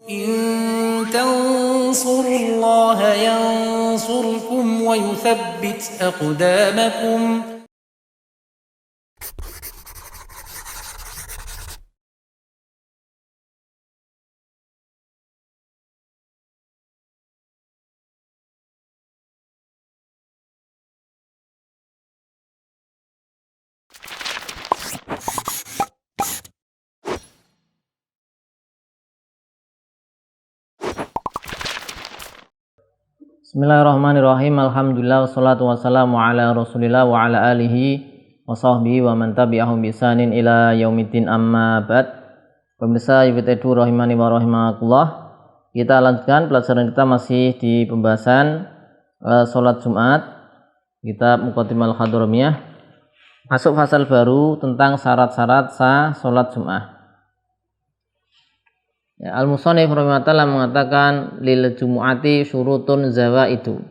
إن تنصروا الله ينصركم ويثبت أقدامكم. Bismillahirrahmanirrahim. Alhamdulillah wassalatu wassalamu ala Rasulillah wa ala alihi wa sahbihi wa man tabi'ahum bi ihsanin ila yaumiddin, amma ba'd. Pemirsa YPT2 rahimani wa rahimakumullah. Kita lanjutkan pelajaran kita masih di pembahasan salat Jumat, kitab Muqaddimah Al-Hadramiyah. Masuk fasal baru tentang syarat-syarat sah salat Jumat. Ya, Al-Musannif rahimahullah mengatakan lil jumu'ati syurutun zawaidu.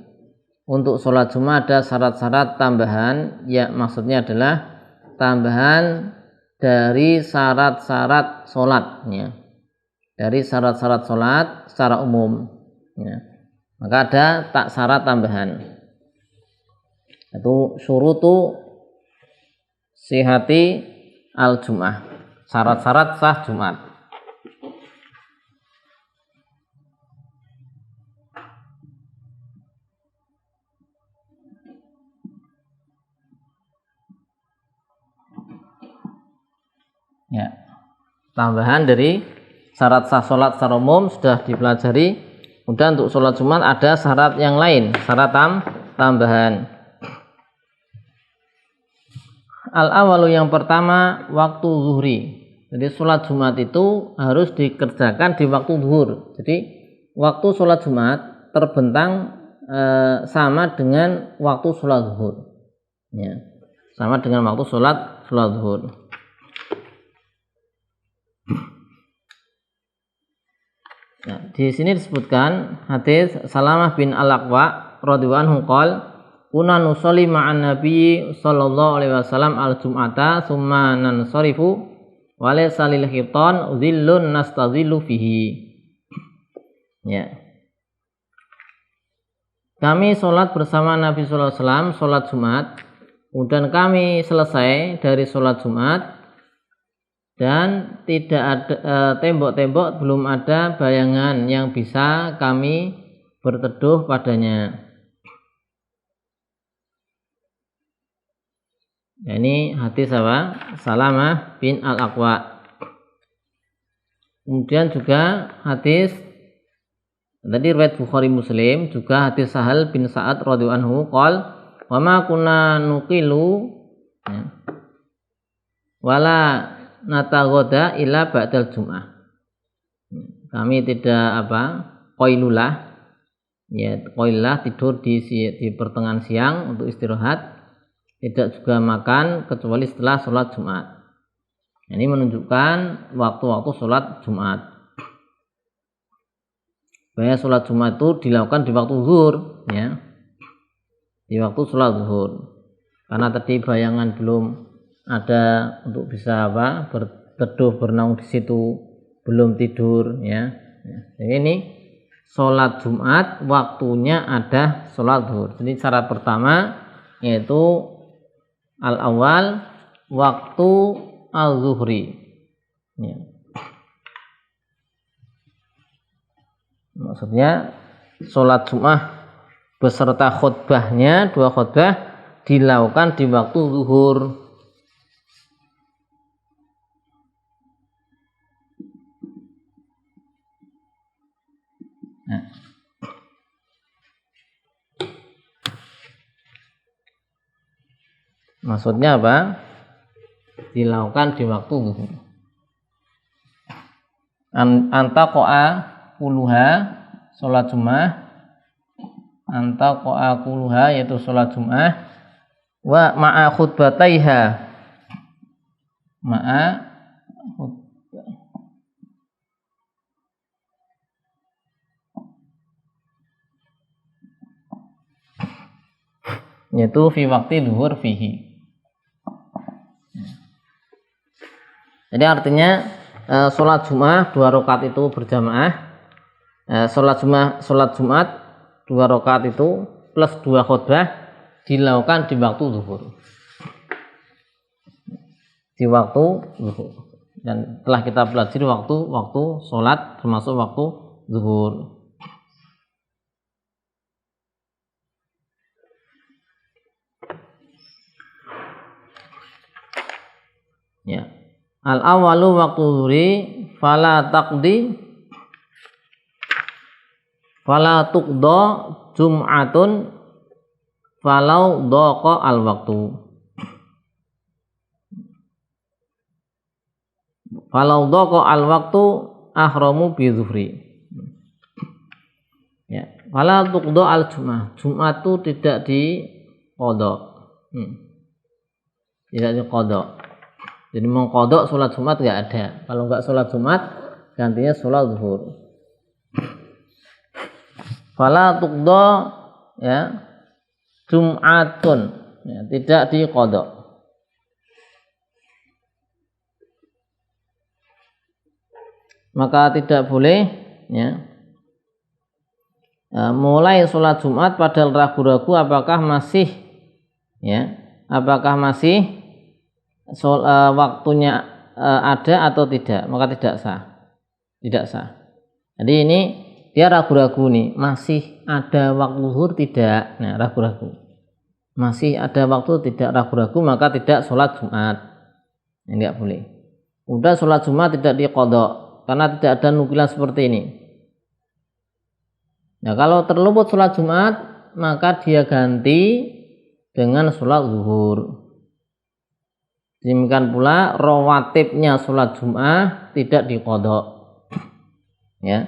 Untuk sholat Jumat ada syarat-syarat tambahan, ya maksudnya adalah tambahan dari syarat-syarat sholat, ya. Dari syarat-syarat sholat secara umum, ya. Maka ada tak syarat tambahan. Itu syurutu sihati al-jum'ah, syarat-syarat sah Jumat. Ya, tambahan dari syarat sah sholat secara umum sudah dipelajari. Kemudian untuk sholat Jumat ada syarat yang lain, syarat tambahan. Al-awalu, yang pertama, waktu zuhri. Jadi sholat Jumat itu harus dikerjakan di waktu zuhur. Jadi waktu sholat Jumat terbentang sama dengan waktu sholat zuhur. Ya, sama dengan waktu sholat zuhur. Nah, di sini disebutkan hadis Salamah bin Al-Aqwa radhiyallahu anhu qala kunna nusolli ma'an nabi sallallahu alaihi wasallam al-jum'ata tsumma nansarifu wa laysa lil khitan dhillun nastadhillu fihi. Ya. Kami sholat bersama Nabi sallallahu alaihi wasallam sholat Jumat, kemudian kami selesai dari sholat Jumat dan tidak ada tembok-tembok, belum ada bayangan yang bisa kami berteduh padanya. Ya, ini hadis apa? Salamah bin Al-Aqwa. Kemudian juga hadis tadi riwayat Bukhari Muslim, juga hadis Sahal bin Sa'ad radhiyallahu anhu qol wa ma kunna nuqilu, ya, wala natagoda ila ba'dal jum'ah. Kami tidak qailulah, ya, qailulah tidur di pertengahan siang untuk istirahat, tidak juga makan kecuali setelah sholat Jumat. Ini menunjukkan waktu-waktu sholat Jumat. Bahwa sholat Jumat itu dilakukan di waktu zuhur, ya, di waktu sholat zuhur. Karena tadi bayangan belum ada untuk bisa berteduh bernaung di situ, belum tidur, ya. Jadi ini sholat Jumat waktunya ada sholat zuhur. Jadi syarat pertama yaitu al-awal waktu al-zuhri, ya. Maksudnya sholat Jumat beserta khutbahnya, 2 khutbah dilakukan di waktu zuhur. Nah. Maksudnya apa? Dilakukan di waktu zuhur. Antaqa'a kuluha, sholat Jumat. Antaqa'a kuluha yaitu sholat Jumat. Wa ma'a khutbataiha, ma'a yaitu fi waktu zuhur fihi. Jadi artinya sholat Jumat 2 rakaat itu berjamaah Sholat Jumat 2 rakaat itu plus 2 khutbah dilakukan di waktu zuhur. Di waktu zuhur. Dan telah kita pelajari waktu sholat termasuk waktu zuhur. Ya. Al awalu waktu zuhri fala tuqda jum'atun falau dhaqa al waktu. Falau dhaqa al waktu ahramu bi zuhri. Ya, fala tuqda al jum'ah. Jumat itu tidak diqadha. Tidak diqadha. Jadi mengqadha sholat Jumat enggak ada. Kalau enggak sholat Jumat gantinya sholat zuhur. Fala tuqda ya jum'atun ya, tidak diqadha. Maka tidak boleh ya mulai sholat Jumat padahal ragu-ragu apakah masih waktunya ada atau tidak, maka tidak sah. Jadi ini dia ragu-ragu nih, masih ada waktu zuhur tidak, nah ragu-ragu, masih ada waktu tidak, ragu-ragu, maka tidak sholat Jumat, enggak boleh. Udah sholat Jumat tidak diqadha karena tidak ada nukilan seperti ini. Nah kalau terluput sholat Jumat maka dia ganti dengan sholat zuhur. Demikian pula rawatibnya sholat Jumat tidak diqadha. Ya,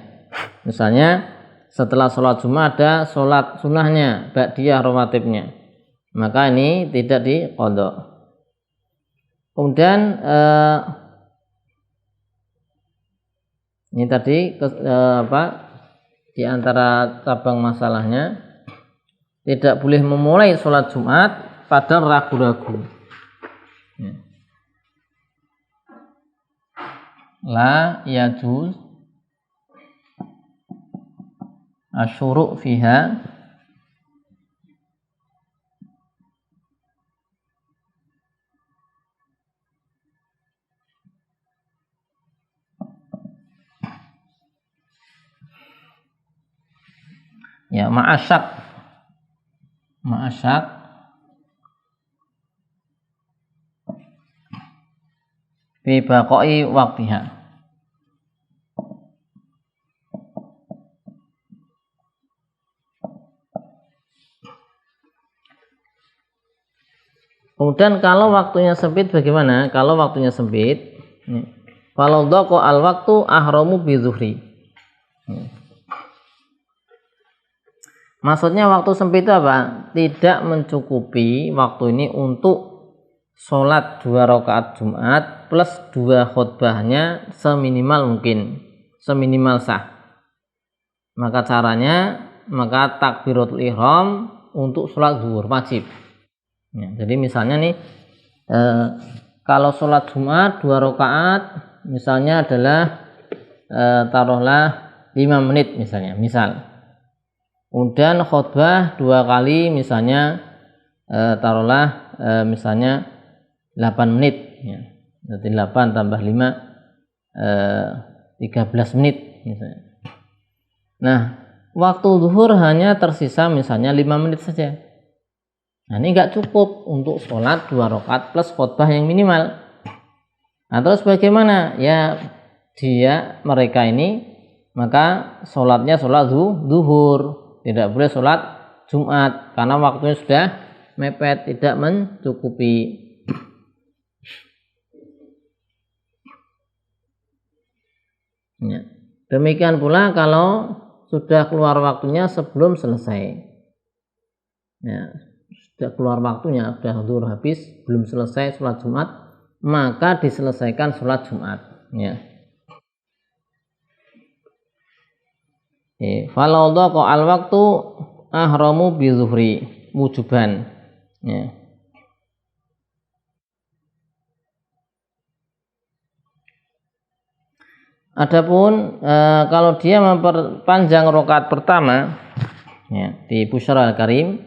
misalnya setelah sholat Jumat ada sholat sunnahnya, ba'diyah rawatibnya, maka ini tidak diqadha. Kemudian ini tadi di antara cabang masalahnya tidak boleh memulai sholat Jumat padahal ragu-ragu. La yajuz asyuru' fiha ya ma'asyak fi baqai waqtiha. Kemudian kalau waktunya sempit bagaimana? Kalau waktunya sempit, kalau dhaqa al waktu ahramu bi zuhri. Maksudnya waktu sempit itu apa? Tidak mencukupi waktu ini untuk sholat 2 rakaat Jumat plus 2 khutbahnya seminimal mungkin, seminimal sah. Maka caranya, takbiratul ihram untuk sholat zuhur wajib. Ya, jadi misalnya nih kalau sholat Jumat 2 rakaat misalnya adalah taruhlah 5 menit misal. Kemudian khutbah 2 kali misalnya taruhlah misalnya 8 menit ya. Jadi 8 tambah 5 13 menit misalnya. Nah, waktu zuhur hanya tersisa misalnya 5 menit saja. Nah, ini enggak cukup untuk sholat 2 rakaat plus khutbah yang minimal. Nah, terus bagaimana? Ya, mereka ini maka sholatnya sholat zuhur, tidak boleh sholat Jumat karena waktunya sudah mepet, tidak mencukupi. Ya. Demikian pula kalau sudah keluar waktunya sebelum selesai. Ya, sudah keluar waktunya, sudah zuhur habis, belum selesai sholat Jumat, maka diselesaikan sholat Jumat. Ya. Falau dhaqa al waktu ahramu bi zuhri wujuban. Ya. Adapun kalau dia memperpanjang rakaat pertama ya, di Busyra Al-Karim,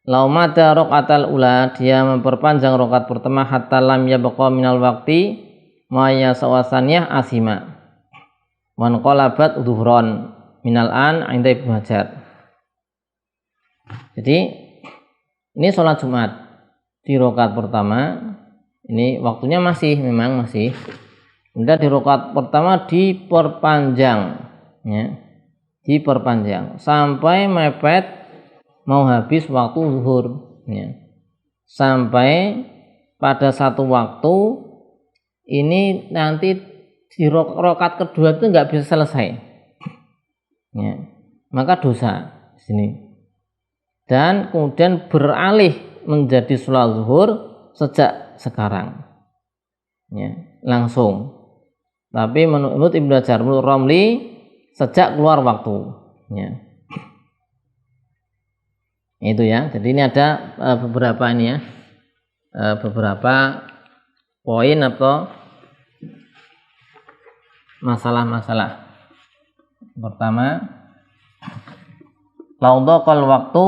lau mata rakaatal ula, dia memperpanjang rakaat pertama hatta lam yabqa minal waqti ma yasawasaniyah asima wan qalabat dhuhron minal an inda Ibnu Hajar. Jadi ini sholat Jumat di rakaat pertama, ini waktunya memang masih. Kemudian di rakaat pertama diperpanjang ya, diperpanjang sampai mepet mau habis waktu zuhur ya. Sampai pada satu waktu ini nanti di rakaat kedua itu nggak bisa selesai ya, maka dosa di sini. Dan kemudian beralih menjadi sholat zuhur sejak sekarang ya, langsung. Tapi menurut Ibnu Hajar, menurut Romli sejak keluar waktu ya. Itu ya. Jadi ini ada beberapa ini ya, beberapa poin atau masalah-masalah. Pertama, lau dhaqal waktu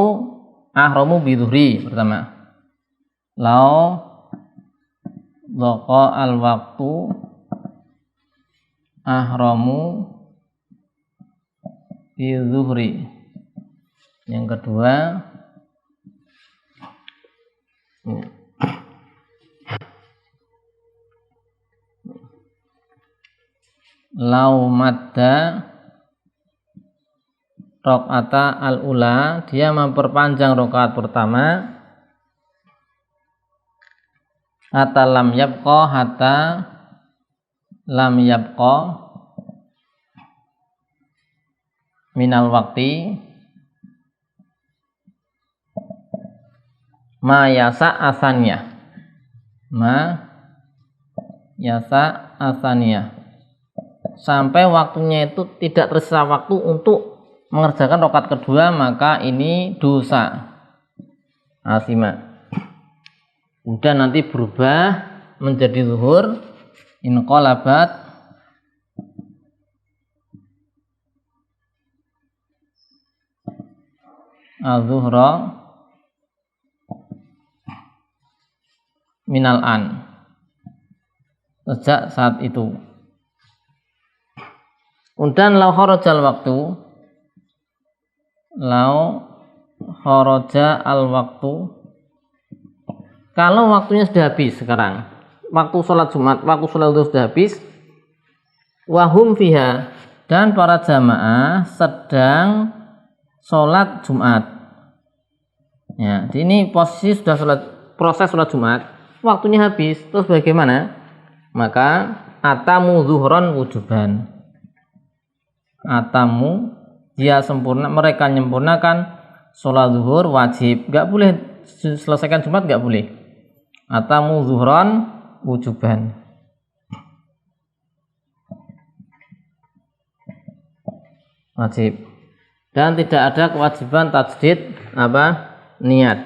ahramu bidzuhri. Pertama, lau dhaqa al waktu ahramu bidzuhri. Yang kedua, lau madda rakaata al-ula, dia memperpanjang rakaat pertama hatta lam yabqa minal waqti ma yasa asaniyah, sampai waktunya itu tidak tersisa waktu untuk mengerjakan rakaat kedua, maka ini dosa asimah. Kemudian nanti berubah menjadi zuhur, inqalabat az-zuhra minal an, sejak saat itu. Kemudian lau kharajal waktu, lau kharaja al waktu, kalau waktunya sudah habis sekarang, waktu sholat Jumat, waktu sholat itu sudah habis, wahum fiha, dan para jamaah sedang sholat Jumat ya. Ini posisi sudah proses sholat Jumat, waktunya habis, terus bagaimana? Maka atamu zuhron wujuban, atamu dia mereka menyempurnakan sholat zuhur wajib, nggak boleh selesaikan Jumat, nggak boleh. Atamu zuhron wujuban, wajib, dan tidak ada kewajiban tajdid niat.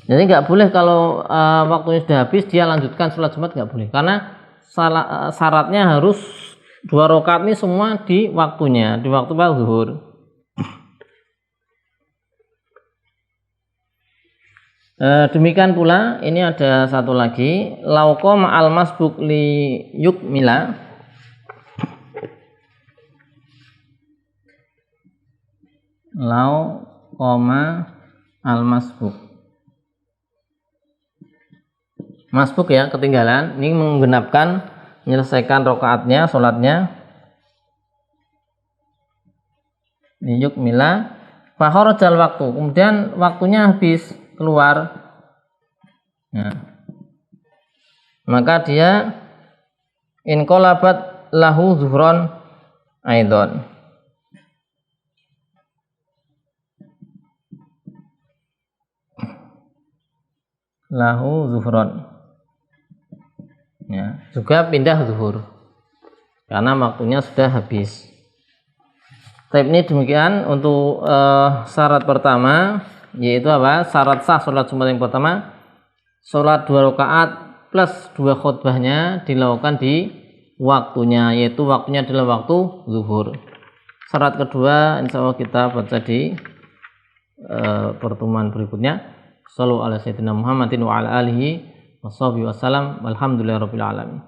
Jadi nggak boleh kalau waktunya sudah habis dia lanjutkan sholat Jumat, nggak boleh, karena syaratnya harus 2 rakaat ini semua di waktunya, di waktu zuhur. Demikian pula ini ada satu lagi, lau qama al masbuk li yukmila, lau qama al masbuk ya, ketinggalan, ini menggenapkan, menyelesaikan rakaatnya, sholatnya, li yukmila fa kharajal waktu, kemudian waktunya habis, keluar ya. Maka dia inqalabat lahu zuhron aidon, lahu zuhron ya, juga pindah zuhur karena waktunya sudah habis. Tapi ini demikian untuk syarat pertama, yaitu apa? Syarat sah sholat Jumat yang pertama, sholat 2 rakaat plus 2 khutbahnya dilakukan di waktunya, yaitu waktunya adalah waktu zuhur. Syarat kedua insya Allah kita baca di pertemuan berikutnya. Shallallahu ala sayyidina Muhammadin wa ala alihi washabihi wasallam. Walhamdulillahirabbil alamin.